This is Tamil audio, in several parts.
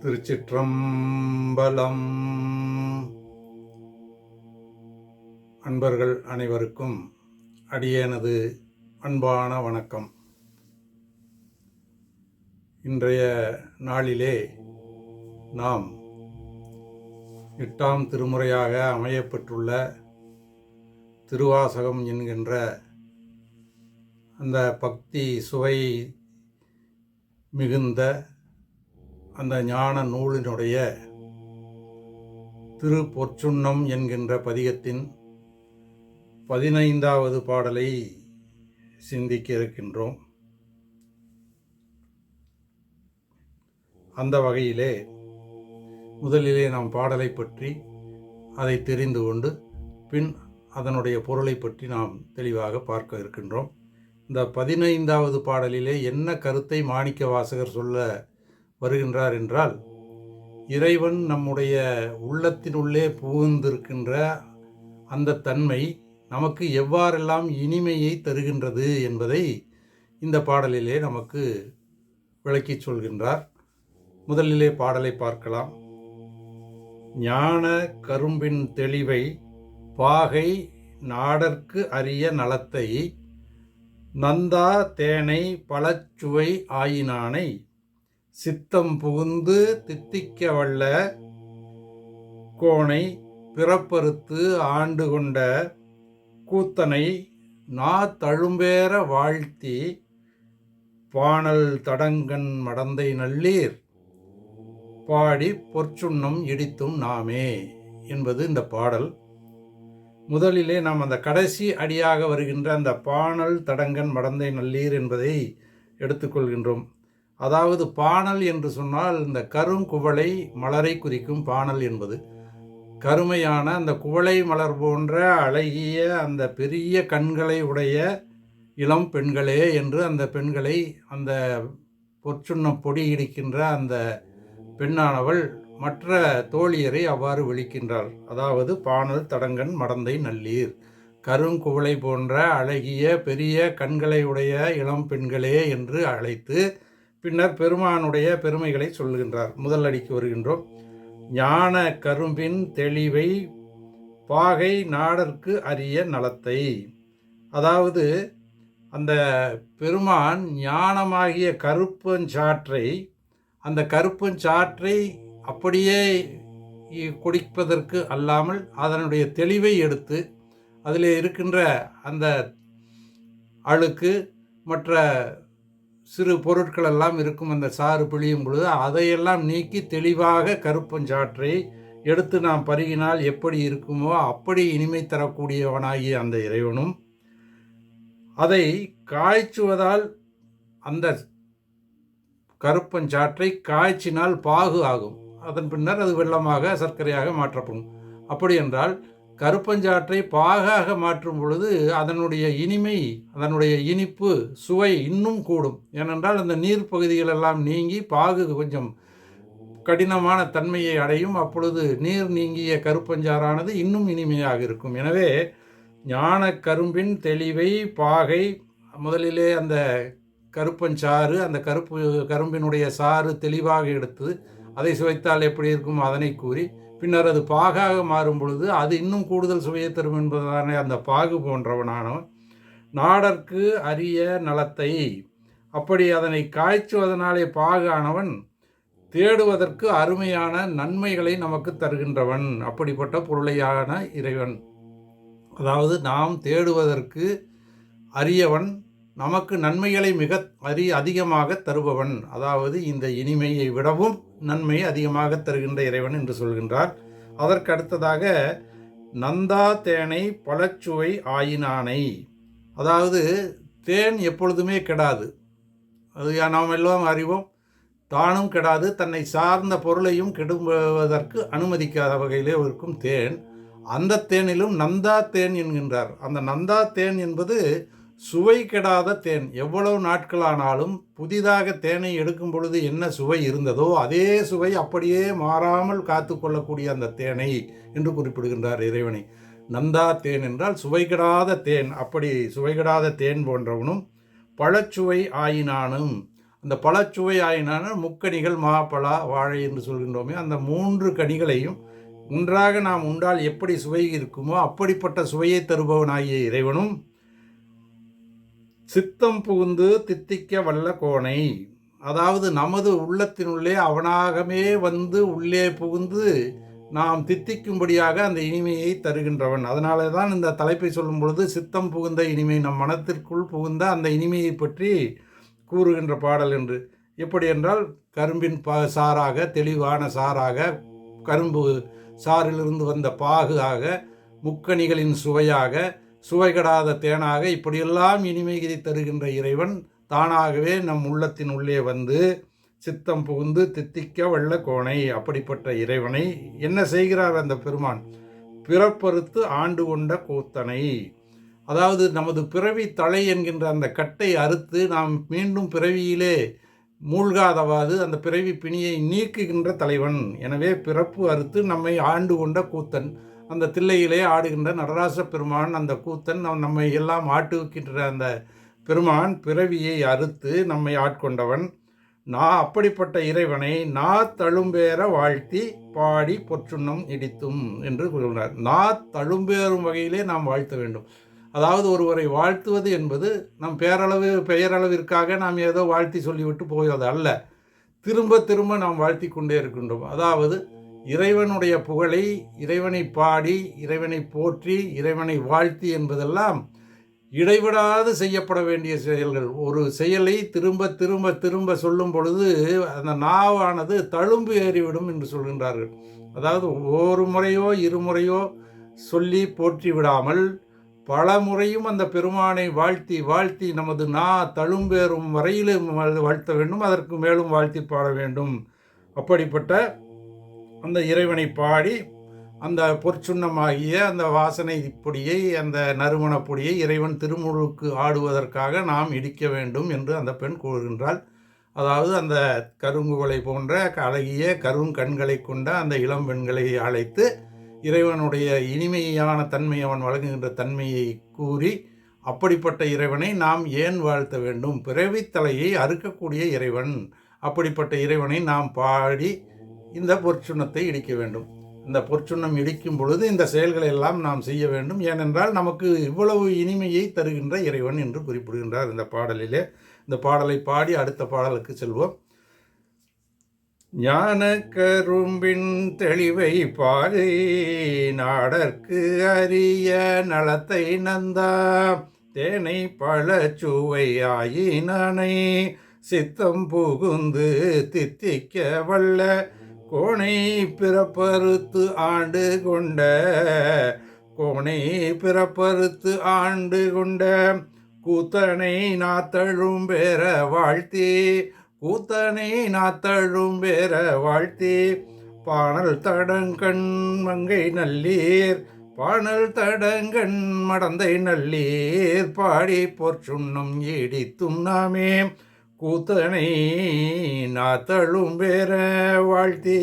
திருச்சிற்றம்பலம். அன்பர்கள் அனைவருக்கும் அடியேனது அன்பான வணக்கம். இன்றைய நாளிலே நாம் 8ஆம் திருமுறையாக அமையப்பெற்றுள்ள திருவாசகம் என்கின்ற அந்த பக்தி சுவை மிகுந்த அந்த ஞான நூலினுடைய திருப்பொற்சுன்னம் என்கின்ற பதிகத்தின் 15வது பாடலை சிந்திக்க இருக்கின்றோம். அந்த வகையிலே முதலிலே நாம் பாடலை பற்றி அதை தெரிந்து கொண்டு பின் அதனுடைய பொருளை பற்றி நாம் தெளிவாக பார்க்க இருக்கின்றோம். இந்த 15வது பாடலிலே என்ன கருத்தை மாணிக்க வாசகர் சொல்ல வருகின்றார் என்றால், இறைவன் நம்முடைய உள்ளத்தினுள்ளே புகுந்திருக்கின்ற அந்த தன்மை நமக்கு எவ்வாறெல்லாம் இனிமையை தருகின்றது என்பதை இந்த பாடலிலே நமக்கு விளக்கிச் சொல்கின்றார். முதலிலே பாடலை பார்க்கலாம். ஞான கரும்பின் தெளிவை பாகை நாடற்கு அரிய நலத்தை நந்தா தேனை பழச்சுவை ஆயினானை சித்தம் புகுந்து தித்திக்க வல்ல கோனை பிறப்பறுத்து ஆண்டு கொண்ட கூத்தனை நா தழும்பேற வாழ்த்தி பாணல் தடங்கண் மடந்தை நல்லீர் பாடி பொற்சுன்னம் இடித்தும் நாமே என்பது இந்த பாடல். முதலிலே நாம் அந்த கடைசி அடியாக வருகின்ற அந்த பாணல் தடங்கன் மடந்தை நல்லீர் என்பதை எடுத்துக்கொள்கின்றோம். அதாவது பாணல் என்று சொன்னால் இந்த கருங்குவளை மலரை குறிக்கும் பாணல் என்பது. கருமையான அந்த குவளை மலர் போன்ற அழகிய அந்த பெரிய கண்களை உடைய இளம் பெண்களே என்று அந்த பெண்களை அந்த பொற்சுன்னம் பொடி இடிக்கின்ற அந்த பெண்ணானவள் மற்ற தோழியரை அவ்வாறு விழிக்கின்றார். அதாவது பாணல் தடங்கன் மடந்தை நல்லீர், கருங்குவளை போன்ற அழகிய பெரிய கண்களை உடைய இளம் பெண்களே என்று அழைத்து பின்னர் பெருமானுடைய பெருமைகளை சொல்கின்றார். முதல் அடிக்கு வருகின்றோம். ஞான கரும்பின் தெளிவை பாகை நாடற்கு அரிய நலத்தை. அதாவது அந்த பெருமான் ஞானமாகிய கருப்பஞ்சாற்றை, அந்த கருப்பஞ்சாற்றை அப்படியே குடிப்பதற்கு அல்லாமல் அதனுடைய தெளிவை எடுத்து அதில் இருக்கின்ற அந்த அழுக்கு மற்ற சிறு பொருட்கள் எல்லாம் இருக்கும் அந்த சாறு பிழியும் பொழுது அதையெல்லாம் நீக்கி தெளிவாக கருப்பஞ்சாற்றை எடுத்து நாம் பருகினால் எப்படி இருக்குமோ அப்படி இனிமை தரக்கூடியவனாகிய அந்த இறைவனும் அதை காய்ச்சுவதால் அந்த கருப்பஞ்சாற்றை காய்ச்சினால் பாகு ஆகும். அதன் பின்னர் அது வெள்ளமாக சர்க்கரையாக மாற்றப்படும். அப்படி என்றால் கருப்பஞ்சாற்றை பாகாக மாற்றும் பொழுது அதனுடைய இனிமை, அதனுடைய இனிப்பு சுவை இன்னும் கூடும். ஏனென்றால் அந்த நீர் பகுதிகள் எல்லாம் நீங்கி பாகு கொஞ்சம் கடினமான தன்மையை அடையும். அப்பொழுது நீர் நீங்கிய கருப்பஞ்சாறானது இன்னும் இனிமையாக இருக்கும். எனவே ஞான கரும்பின் தெளிவை பாகை, முதலிலே அந்த கருப்பஞ்சாறு, அந்த கரும்பினுடைய சாறு தெளிவாக எடுத்து அதை சுவைத்தால் எப்படி இருக்கும் அதனை கூறி பின்னர் அது பாகாக மாறும் பொழுது அது இன்னும் கூடுதல் சுவையை தரும் என்பதானே அந்த பாகு போன்றவனானவன் நாடற்கு அரிய நலத்தை. அப்படி அதனை காய்ச்சுவதனாலே பாகானவன் தேடுவதற்கு அருமையான நன்மைகளை நமக்கு தருகின்றவன். அப்படிப்பட்ட பொருளையான இறைவன், அதாவது நாம் தேடுவதற்கு அரியவன், நமக்கு நன்மைகளை மிக அதிகமாக தருபவன். அதாவது இந்த இனிமையை விடவும் நன்மை அதிகமாக தருகின்ற இறைவன் என்று சொல்கின்றார். அதற்கு அடுத்ததாக நந்தா தேனை பழச்சுவை ஆயினானை. அதாவது தேன் எப்பொழுதுமே கெடாது, அது நாம் எல்லாம் அறிவோம். தானும் கெடாது, தன்னை சார்ந்த பொருளையும் கெடுவதற்கு அனுமதிக்காத வகையிலே இருக்கும் தேன். அந்த தேனிலும் நந்தா தேன் என்கின்றார். அந்த நந்தா தேன் என்பது சுவை கெடாத தேன். எவ்வளவு நாட்களானாலும் புதிதாக தேனை எடுக்கும் பொழுது என்ன சுவை இருந்ததோ அதே சுவை அப்படியே மாறாமல் காத்து கொள்ளக்கூடிய அந்த தேனை என்று குறிப்பிடுகின்றார் இறைவனை. நந்தா தேன் என்றால் சுவைகெடாத தேன். அப்படி சுவைகெடாத தேன் போன்றவனும் பழச்சுவை ஆயினானும் அந்த பழச்சுவையாயினான முக்கனிகள் மா பலா வாழை என்று சொல்கின்றோமே, அந்த 3 கனிகளையும் ஒன்றாக நாம் உண்டால் எப்படி சுவை இருக்குமோ அப்படிப்பட்ட சுவையை தருபவனாகிய இறைவனும் சித்தம் புகுந்து தித்திக்க வல்ல கோனை, அதாவது நமது உள்ளத்தினுள்ளே அவனாகவே வந்து உள்ளே புகுந்து நாம் தித்திக்கும்படியாக அந்த இனிமையை தருகின்றவன். அதனால தான் இந்த தலைப்பை சொல்லும் பொழுது சித்தம் புகுந்த இனிமை, நம் மனத்திற்குள் புகுந்த அந்த இனிமையை பற்றி கூறுகின்ற பாடல் என்று. எப்படி என்றால், கரும்பின் சாராக, தெளிவான சாராக, கரும்பு சாரிலிருந்து வந்த பாகு ஆக, முக்கணிகளின் சுவையாக, சுவைகடாத தேனாக, இப்படியெல்லாம் இனிமையை தருகின்ற இறைவன் தானாகவே நம் உள்ளத்தின் உள்ளே வந்து சித்தம் புகுந்து தித்திக்க வல்ல கோனை, அப்படிப்பட்ட இறைவனை என்ன செய்கிறார் அந்த பெருமான்? பிறப்பறுத்து ஆண்டு கொண்ட கூத்தனை, அதாவது நமது பிறவி தலை என்கின்ற அந்த கட்டை அறுத்து நாம் மீண்டும் பிறவியிலே மூழ்காதவாது அந்த பிறவி பிணியை நீக்குகின்ற தலைவன். எனவே பிறப்பு அறுத்து நம்மை ஆண்டு கொண்ட கூத்தன், அந்த தில்லையிலே ஆடுகின்ற நடராச பெருமான், அந்த கூத்தன் நம்மை எல்லாம் ஆட்டுவிக்கின்ற அந்த பெருமான் பிறவியை அறுத்து நம்மை ஆட்கொண்டவன். அப்படிப்பட்ட இறைவனை தழும்பேற வாழ்த்தி பாடி பொற்சுண்ணம் இடித்தும் என்று கூறுகிறார். தழும்பேறும் வகையிலே நாம் வாழ்த்த வேண்டும். அதாவது ஒருவரை வாழ்த்துவது என்பது நம் பெயரளவிற்காக நாம் ஏதோ வாழ்த்தி சொல்லிவிட்டு போவது அல்ல. திரும்ப திரும்ப நாம் வாழ்த்தி கொண்டே இருக்கின்றோம். அதாவது இறைவனுடைய புகழை, இறைவனை பாடி, இறைவனை போற்றி, இறைவனை வாழ்த்தி என்பதெல்லாம் இடைவிடாது செய்யப்பட வேண்டிய செயல்கள். ஒரு செயலை திரும்ப திரும்ப திரும்ப சொல்லும் பொழுது அந்த நாவானது தழும்பு ஏறிவிடும் என்று சொல்கின்றார்கள். அதாவது ஒரு முறையோ இருமுறையோ சொல்லி போற்றி விடாமல் பல முறையும் அந்த பெருமானை வாழ்த்தி வாழ்த்தி நமது தழும்பேறும் வரையிலும் வாழ்த்த வேண்டும். அதற்கு மேலும் வாழ்த்தி பாட வேண்டும். அப்படிப்பட்ட அந்த இறைவனை பாடி அந்த பொற்சுண்ணமாகிய அந்த வாசனை பொடியை, அந்த நறுமணப் பொடியை இறைவன் திருமுழுக்கு ஆடுவதற்காக நாம் இடிக்க வேண்டும் என்று அந்த பெண் கூறுகின்றாள். அதாவது அந்த கருங்குவளை போன்ற அழகிய கருங்கண்களை கொண்ட அந்த இளம் பெண்களை அழைத்து இறைவனுடைய இனிமையான தன்மை, அவன் வழங்குகின்ற தன்மையை கூறி, அப்படிப்பட்ட இறைவனை நாம் ஏன் வாழ்த்த வேண்டும்? பிறவித்தலையை அறுக்கக்கூடிய இறைவன், அப்படிப்பட்ட இறைவனை நாம் பாடி இந்த பொற்சுண்ணத்தை இடிக்க வேண்டும். இந்த பொற்சுண்ணம் இடிக்கும் பொழுது இந்த செயல்களை எல்லாம் நாம் செய்ய வேண்டும். ஏனென்றால் நமக்கு இவ்வளவு இனிமையை தருகின்ற இறைவன் என்று குறிப்பிடுகின்றார் இந்த பாடலிலே. இந்த பாடலை பாடி அடுத்த பாடலுக்கு செல்வோம். ஞான கரும்பின் தெளிவை பாடி நாடற்கு அரிய நலத்தை நந்தா தேனை பழச்சுவை ஆயினானை சித்தம் புகுந்து தித்திக்க வல்ல கோனை பிறப்பறுத்து ஆண்டு கொண்ட கோனை பிறப்பறுத்து ஆண்டு கொண்ட கூத்தனை நாத்தழும் பெற வாழ்த்தி கூத்தனை நாத்தழும் பெற வாழ்த்தி பாணல் தடங்கண் மங்கை நல்லீர் பாணல் தடங்கண் மடந்தை நல்லீர் பாடி பொற்சுண்ணம் இடித்தும் நாமே கூத்தனை நாத்தழும் பெற வாழ்த்தி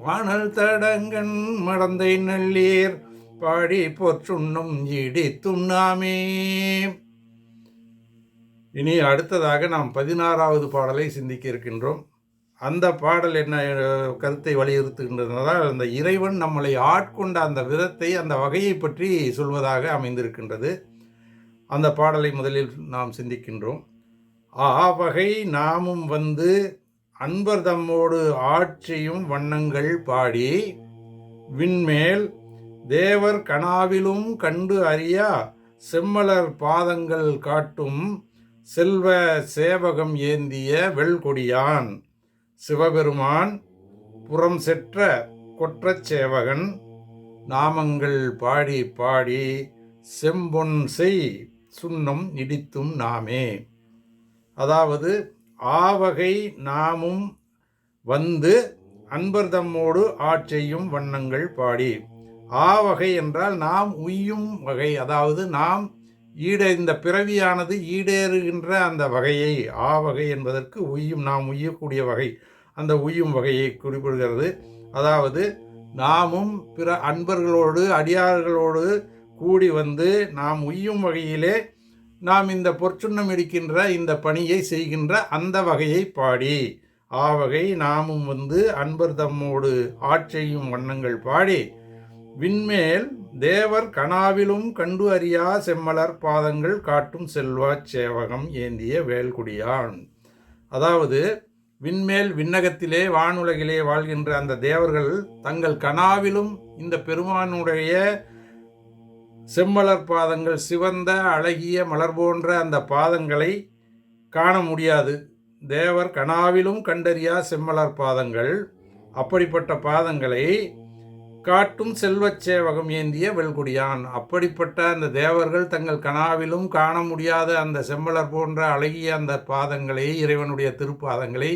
பாணல் தடங்கண் மடந்தை நல்லீர் பாடி பொற்சுண்ணம் இடித்தும் நாமே. இனி அடுத்ததாக நாம் 16வது பாடலை சிந்திக்க இருக்கின்றோம். அந்த பாடல் என்ன கருத்தை வலியுறுத்துகின்றதால் அந்த இறைவன் நம்மளை ஆட்கொண்ட அந்த விதத்தை, அந்த வகையை பற்றி சொல்வதாக அமைந்திருக்கின்றது. அந்த பாடலை முதலில் நாம் சிந்திக்கின்றோம். ஆவகை நாமும் வந்து அன்பர் தம்மோடு ஆட்சியும் வண்ணங்கள் பாடி விண்மேல் தேவர் கனாவிலும் கண்டு அறியா செம்மலர் பாதங்கள் காட்டும் செல்வ சேவகம் ஏந்திய வெள்கொடியான் சிவபெருமான் புறம் செற்ற கொற்றச் சேவகன் நாமங்கள் பாடி பாடி செம்பொன் செய் சுண்ணம் இடித்தும் நாமே. அதாவது ஆவகை நாமும் வந்து அன்பர் தம்மோடு ஆட்சியும் வண்ணங்கள் பாடி. ஆவகை என்றால் நாம் உய்யும் வகை, அதாவது நாம் இந்த பிறவியானது ஈடேறுகின்ற அந்த வகையை, ஆவகை என்பதற்கு உய்யும், நாம் உய்யக்கூடிய வகை, அந்த உய்யும் வகையை குறிப்பிடுகிறது. அதாவது நாமும் பிற அன்பர்களோடு அடியார்களோடு கூடி வந்து நாம் உய்யும் வகையிலே நாம் இந்த பொற்சுண்ணம் இடிக்கின்ற இந்த பணியை செய்கின்ற அந்த வகையை பாடி, ஆவகை நாமும் வந்து அன்பர் தம்மோடு ஆட்செய்யும் வண்ணங்கள் பாடி, விண்மேல் தேவர் கனாவிலும் கண்டு அறியா செம்மலர் பாதங்கள் காட்டும் செல்வாச் சேவகம் ஏந்திய வேல்குடியான். அதாவது விண்மேல் விண்ணகத்திலே வானுலகிலே வாழ்கின்ற அந்த தேவர்கள் தங்கள் கனாவிலும் இந்த பெருமானுடைய செம்மலர் பாதங்கள், சிவந்த அழகிய மலர் போன்ற அந்த பாதங்களை காண முடியாது. தேவர் கனாவிலும் கண்டறியா செம்மலர் பாதங்கள், அப்படிப்பட்ட பாதங்களை காட்டும் செல்வச் சேவகம் ஏந்திய வெல்குடியான். அப்படிப்பட்ட அந்த தேவர்கள் தங்கள் கனாவிலும் காண முடியாத அந்த செம்மலர் போன்ற அழகிய அந்த பாதங்களை, இறைவனுடைய திருப்பாதங்களை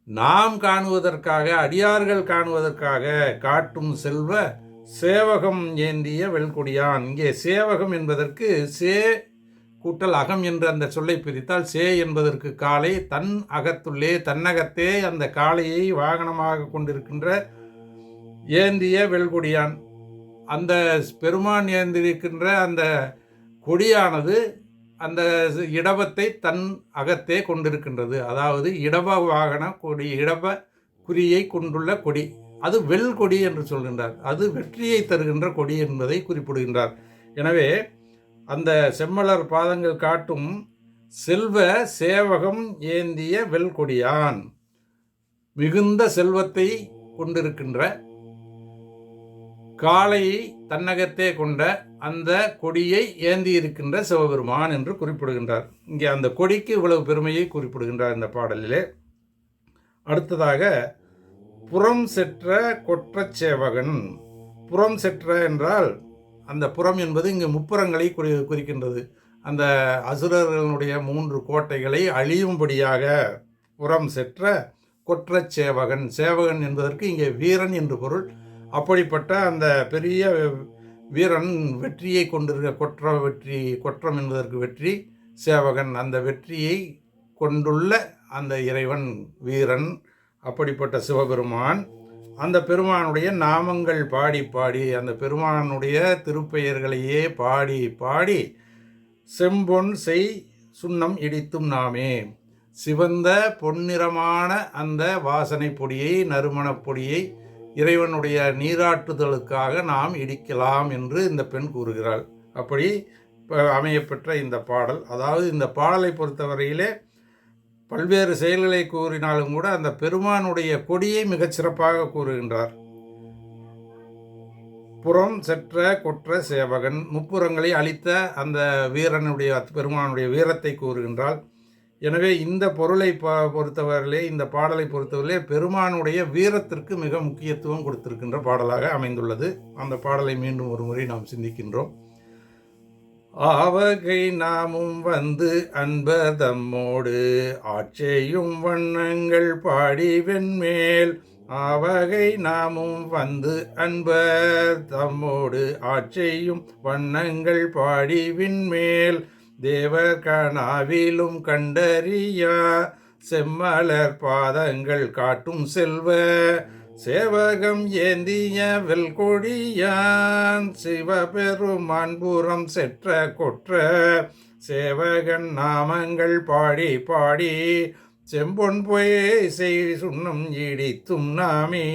நாம் காணுவதற்காக, அடியார்கள் காணுவதற்காக காட்டும் செல்வ சேவகம் ஏந்திய வெல்குடியான். இங்கே சேவகம் என்பதற்கு சே கூட்டல் அகம் என்று அந்த சொல்லை பிரித்தால், சே என்பதற்கு காளை, தன் அகத்துள்ளே தன்னகத்தே அந்த காளையை வாகனமாக கொண்டிருக்கின்ற ஏந்திய வெல்குடியான். அந்த பெருமான் ஏந்திருக்கின்ற அந்த கொடியானது அந்த இடபத்தை தன் அகத்தே கொண்டிருக்கின்றது. அதாவது இடப வாகன கொடி, இடப குறியை கொண்டுள்ள கொடி, அது வெல்கொடி என்று சொல்கின்றார். அது வெற்றியை தருகின்ற கொடி என்பதை குறிப்பிடுகின்றார். எனவே அந்த செம்மலர் பாதங்கள் காட்டும் செல்வ சேவகம் ஏந்திய வெல்கொடியான், மிகுந்த செல்வத்தை கொண்டிருக்கின்ற காளையை தன்னகத்தே கொண்ட அந்த கொடியை ஏந்தி இருக்கின்ற சிவபெருமான் என்று குறிப்பிடுகின்றார். இங்கே அந்த கொடிக்கு இவ்வளவு பெருமையை குறிப்பிடுகின்றார் இந்த பாடலிலே. அடுத்ததாக புறம் செற்ற கொற்றச் சேவகன். புறம் செற்ற என்றால் அந்த புறம் என்பது இங்கு முப்புறங்களை குறிக்கின்றது. அந்த அசுரர்களுடைய 3 கோட்டைகளை அழியும்படியாக புறம் செற்ற கொற்றச் சேவகன். சேவகன் என்பதற்கு இங்கே வீரன் என்று பொருள். அப்படிப்பட்ட அந்த பெரிய வீரன், வெற்றியை கொண்டிருக்க கொற்றம் என்பதற்கு வெற்றி, சேவகன் அந்த வெற்றியை கொண்டுள்ள அந்த இறைவன் வீரன். அப்படிப்பட்ட சிவபெருமான், அந்த பெருமானுடைய நாமங்கள் பாடி பாடி, அந்த பெருமானுடைய திருப்பெயர்களையே பாடி பாடி, செம்பொன் செய் சுண்ணம் இடித்தும் நாமே, சிவந்த பொன்னிறமான அந்த வாசனை பொடியை, நறுமணப் பொடியை இறைவனுடைய நீராட்டுதலுக்காக நாம் இடிக்கலாம் என்று இந்த பெண் கூறுகிறாள். அப்படி அமையப்பெற்ற இந்த பாடல், அதாவது இந்த பாடலை பொறுத்தவரையிலே பல்வேறு செயல்களை கூறினாலும் கூட அந்த பெருமானுடைய கொடியை மிகச் சிறப்பாக கூறுகின்றார். புறம் செற்ற கொற்ற சேவகன், முப்புறங்களை அளித்த அந்த வீரனுடைய, பெருமானுடைய வீரத்தை கூறுகின்றாள். எனவே இந்த பொருளை பொறுத்தவரையிலே, இந்த பாடலை பொறுத்தவரையிலே பெருமானுடைய வீரத்திற்கு மிக முக்கியத்துவம் கொடுத்திருக்கின்ற பாடலாக அமைந்துள்ளது. அந்த பாடலை மீண்டும் ஒரு முறை நாம் சிந்திக்கின்றோம். ஆவகை நாமும் வந்து அன்பர் தம்மோடு ஆட்செய்யும் வண்ணங்கள் பாடி வெண்மேல், ஆவகை நாமும் வந்து அன்பர் தம்மோடு ஆட்செய்யும் வண்ணங்கள் பாடி விண்மேல், தேவர் கனாவிலும் கண்டறியா செம்மலர் பாதங்கள் காட்டும் செல்வ சேவகம் ஏந்திய வெல்கொடியான், சிவபெருமான் புறம் செற்ற கொற்ற சேவகன் நாமங்கள் பாடி பாடி, செம்பொன் பொய் செய் சுண்ணம் இடித்தும் நாமே,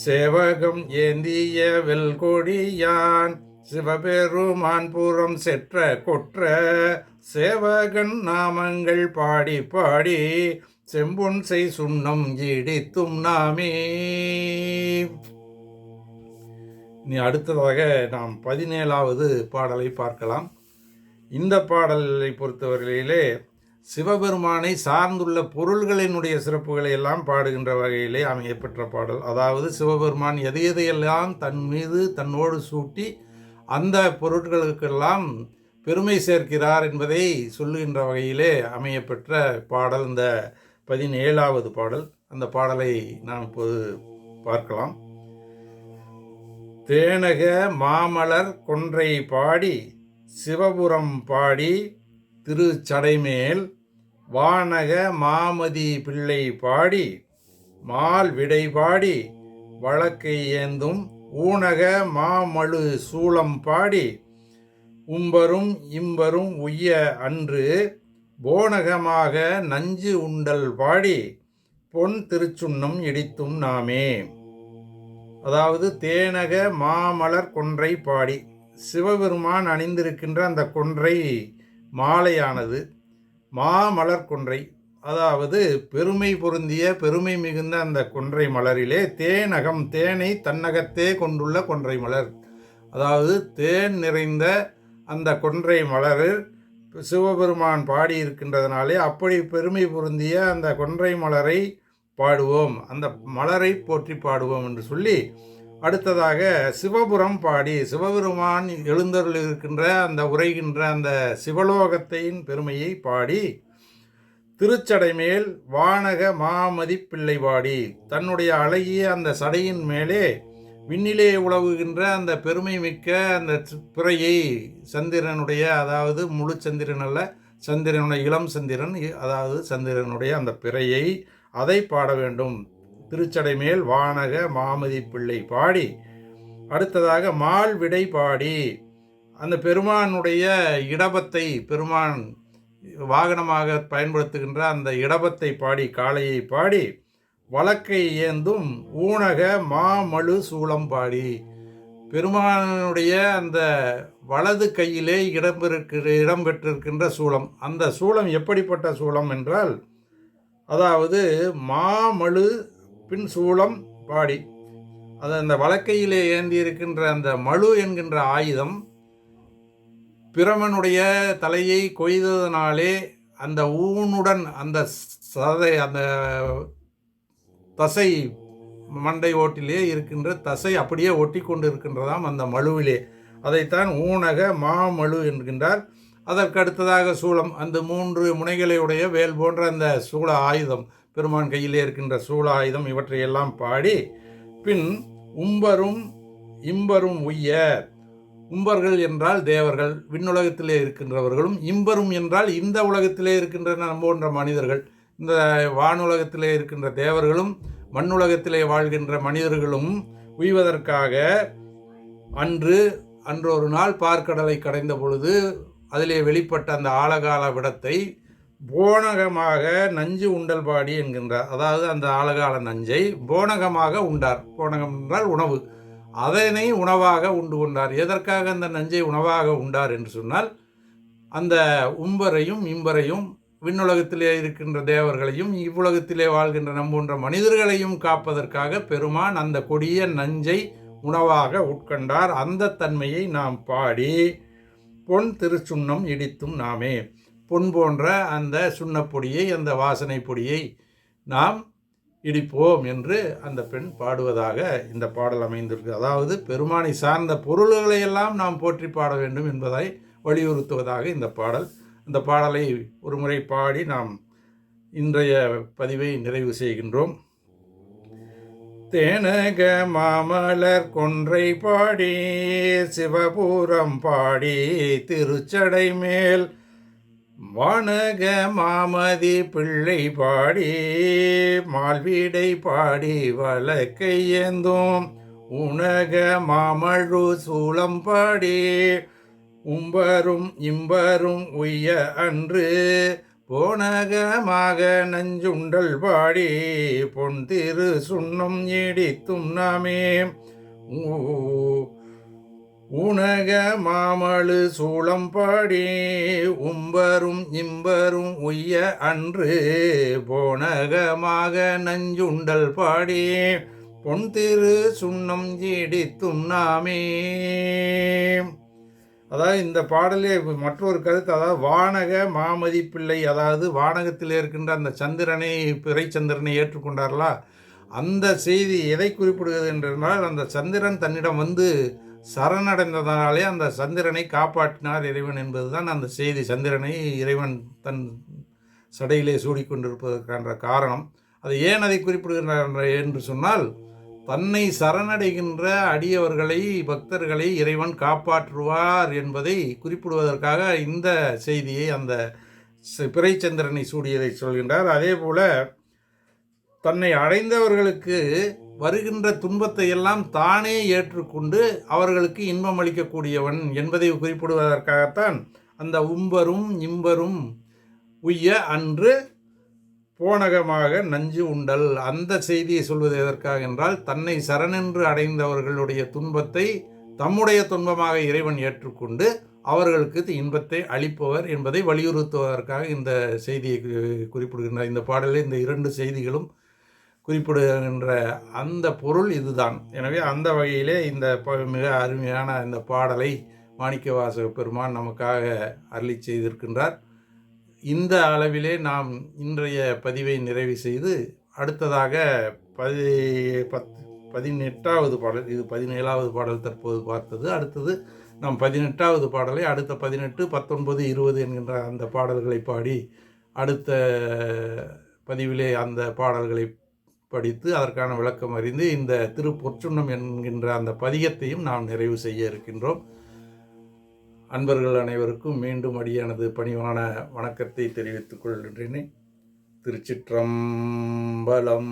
சேவகம் ஏந்திய வெல்கொடியான், சிவபெருமான் புறம் செற்ற கொற்ற சேவகன் நாமங்கள் பாடி பாடி, செம்பொன் செய் சுண்ணம் இடித்தும் நாமே. இனி அடுத்ததாக நாம் 17வது பாடலை பார்க்கலாம். இந்த பாடலை பொறுத்தவரையிலே சிவபெருமானை சார்ந்துள்ள பொருள்களினுடைய சிறப்புகளை எல்லாம் பாடுகின்ற வகையிலே அமையப்பெற்ற பாடல். அதாவது சிவபெருமான் எதையெல்லாம் தன் மீது தன்னோடு சூட்டி அந்த பொருட்களுக்கெல்லாம் பெருமை சேர்க்கிறார் என்பதை சொல்லுகின்ற வகையிலே அமையப்பெற்ற பாடல் இந்த 17வது பாடல். அந்த பாடலை நாம் இப்போது பார்க்கலாம். தேனக மாமலர் கொன்றை பாடி சிவபுரம் பாடி திருச்சடைமேல், வானக மாமதி பிள்ளை பாடி மால் விடை பாடி வழக்கை ஏந்தும், ஊனக மாமழு சூளம் பாடி உம்பரும் இம்பரும் உய்ய அன்று போனகமாக நஞ்சு உண்டல் பாடி பொன் திருச்சுண்ணம் இடித்தும் நாமே. அதாவது தேனக மாமலர் கொன்றை பாடி, சிவபெருமான் அணிந்திருக்கின்ற அந்த கொன்றை மாலையானது மாமலர் கொன்றை, அதாவது பெருமை பொருந்திய பெருமை மிகுந்த அந்த கொன்றை மலரிலே தேனகம், தேனை தன்னகத்தே கொண்டுள்ள கொன்றை மலர், அதாவது தேன் நிறைந்த அந்த கொன்றை மலரில் சிவபெருமான் பாடியிருக்கின்றதுனாலே அப்படி பெருமை பொருந்திய அந்த கொன்றை மலரை பாடுவோம், அந்த மலரை போற்றி பாடுவோம் என்று சொல்லி, அடுத்ததாக சிவபுரம் பாடி சிவபெருமான் எழுந்தருள் இருக்கின்ற அந்த உரைகின்ற அந்த சிவலோகத்தின் பெருமையை பாடி, திருச்சடை மேல் வானக மாமதி பிள்ளை பாடி, தன்னுடைய அழகிய அந்த சடையின் மேலே விண்ணிலே உலவுகின்ற அந்த பெருமை மிக்க அந்த பிறையை சந்திரனுடைய, அதாவது முழு சந்திரன் அல்ல, சந்திரனுடைய இளம் சந்திரன், அதாவது சந்திரனுடைய அந்த பிறையை அதை பாட வேண்டும். திருச்சடை மேல் வானக மாமதி பிள்ளை பாடி, அடுத்ததாக மால் விடை பாடி அந்த பெருமானுடைய இடபத்தை, பெருமான் வாகனமாக பயன்படுத்துகின்ற அந்த இடபத்தை பாடி, காளையை பாடி, வழக்கை ஏந்தும் ஊனக மாமழு சூளம் பாடி, பெருமானுடைய அந்த வலது கையிலே இடம்பெற்றிருக்கின்ற சூளம், அந்த சூளம் எப்படிப்பட்ட சூளம் என்றால், அதாவது மாமழு பின் சூளம் பாடி, அது அந்த வலக்கையிலே ஏந்தி இருக்கின்ற அந்த மழு என்கின்ற ஆயுதம் பிரமனுடைய தலையை கொய்ததினாலே அந்த ஊனுடன் அந்த சதை, அந்த தசை மண்டை ஓட்டிலே இருக்கின்ற தசை அப்படியே ஒட்டி கொண்டு இருக்கின்றதாம் அந்த மழுவிலே, அதைத்தான் ஊனக மாமழு என்கின்றார். அதற்கு அடுத்ததாக சூளம், அந்த 3 முனைகளை உடைய வேல் போன்ற அந்த சூள ஆயுதம், பெருமான் கையிலே இருக்கின்ற சூள ஆயுதம், இவற்றையெல்லாம் பாடி, பின் உம்பரும் இம்பரும் உய்ய, உம்பர்கள் என்றால் தேவர்கள், விண்ணுலகத்திலே இருக்கின்றவர்களும், இம்பரும் என்றால் இந்த உலகத்திலே இருக்கின்ற நம்ம போன்ற மனிதர்கள், இந்த வானுலகத்திலே இருக்கின்ற தேவர்களும் மண்ணுலகத்திலே வாழ்கின்ற மனிதர்களும் உய்வதற்காக அன்று ஒரு நாள் பார்க்கடலை கடைந்த பொழுது அதிலே வெளிப்பட்ட அந்த ஆழகால விடத்தை போனகமாக நஞ்சு உண்டல் பாடி என்கின்றார். அதாவது அந்த ஆழகால நஞ்சை போனகமாக உண்டார். போனகம் என்றால் உணவு, அதனை உணவாக உண்டு கொண்டார். எதற்காக அந்த நஞ்சை உணவாக உண்டார் என்று சொன்னால், அந்த உம்பரையும் இம்பரையும், விண்ணுலகத்திலே இருக்கின்ற தேவர்களையும் இவ்வுலகத்திலே வாழ்கின்ற நம்போன்ற மனிதர்களையும் காப்பதற்காக பெருமான் அந்த கொடிய நஞ்சை உணவாக உட்கொண்டார். அந்த தன்மையை நாம் பாடி பொன் திருச்சுண்ணம் இடித்தும் நாமே, பொன் போன்ற அந்த சுண்ணப்பொடியை, அந்த வாசனை பொடியை நாம் இடிப்போம் என்று அந்த பெண் பாடுவதாக இந்த பாடல் அமைந்திருக்கு. அதாவது பெருமானை சார்ந்த பொருள்களையெல்லாம் நாம் போற்றி பாட வேண்டும் என்பதை வலியுறுத்துவதாக இந்த பாடல். இந்த பாடலை ஒரு முறை பாடி நாம் இன்றைய பதிவை நிறைவு செய்கின்றோம். தேனக மாமலர் கொன்றை பாடி சிவபுரம் பாடி திருச்சடை மேல் வானக மாமதி பிள்ளை பாடி மால்வீடை பாடி வழக்கை ஏந்தும் உனக மாமழு சூளம் பாடி உம்பரும் இம்பரும் உய்ய அன்று போனகமாக நஞ்சுண்டல் பாடி பொன் திரு சுண்ணம் இடித்தும் நாமே. ஊனக மாமழு சூளம் பாடி உம்பரும் இம்பரும் உய்ய அன்று போனகமாக நஞ்சுண்டல் பாடி பொன் திரு சுண்ணம் இடித்தும் நாமே. அதாவது இந்த பாடலே மற்றொரு கருத்து, அதாவது வானக மாமதி பிள்ளை, அதாவது வானகத்தில் இருக்கின்ற அந்த சந்திரனை, பிறை சந்திரனை ஏற்றுக்கொண்டார்களா, அந்த செய்தி எதை குறிப்பிடுகிறது என்றால், அந்த சந்திரன் தன்னிடம் வந்து சரணடைந்ததனாலே அந்த சந்திரனை காப்பாற்றினார் இறைவன் என்பதுதான் அந்த செய்தி. சந்திரனை இறைவன் தன் சடையிலே சூடிக்கொண்டிருப்பதற்கான காரணம். அது ஏன் அதை குறிப்பிடுகின்றார் என்று சொன்னால், தன்னை சரணடைகின்ற அடியவர்களை, பக்தர்களை இறைவன் காப்பாற்றுவார் என்பதை குறிப்பிடுவதற்காக இந்த செய்தியை, அந்த பிறைச்சந்திரனை சூடியதை சொல்கின்றார். அதே போல தன்னை அடைந்தவர்களுக்கு வருகின்ற துன்பத்தை எல்லாம் தானே ஏற்றுக்கொண்டு அவர்களுக்கு இன்பம் அளிக்கக்கூடியவன் என்பதை குறிப்பிடுவதற்காகத்தான் அந்த உம்பரும் இம்பரும் உய்ய அன்று போனகமாக நஞ்சு உண்டல் அந்த செய்தியை சொல்வது எதற்காக என்றால், தன்னை சரணென்று அடைந்தவர்களுடைய துன்பத்தை தம்முடைய துன்பமாக இறைவன் ஏற்றுக்கொண்டு அவர்களுக்கு இன்பத்தை அளிப்பவர் என்பதை வலியுறுத்துவதற்காக இந்த செய்தியை குறிப்பிடுகின்றார். இந்த பாடலில் இந்த 2 செய்திகளும் குறிப்பிடுகின்ற அந்த பொருள் இதுதான். எனவே அந்த வகையிலே இந்த மிக அருமையான இந்த பாடலை மாணிக்கவாசக பெருமான் நமக்காக அருளி செய்திருக்கின்றார். இந்த அளவிலே நாம் இன்றைய பதிவை நிறைவு செய்து அடுத்ததாக 18வது பாடல், இது 17வது பாடல் தற்போது பார்த்தது. அடுத்தது நாம் 18வது பாடலை அடுத்த 18, 19, 20 என்கின்ற அந்த பாடல்களை பாடி அடுத்த பதிவிலே அந்த பாடல்களை படித்து அதற்கான விளக்கம் அறிந்து இந்த திருப்பொற்சுண்ணம் என்கின்ற அந்த பதிகத்தையும் நாம் நிறைவு செய்ய இருக்கின்றோம். அன்பர்கள் அனைவருக்கும் மீண்டும் அடியானது பணிவான வணக்கத்தை தெரிவித்துக் கொள்கின்றேன். திருச்சிற்றம்பலம்.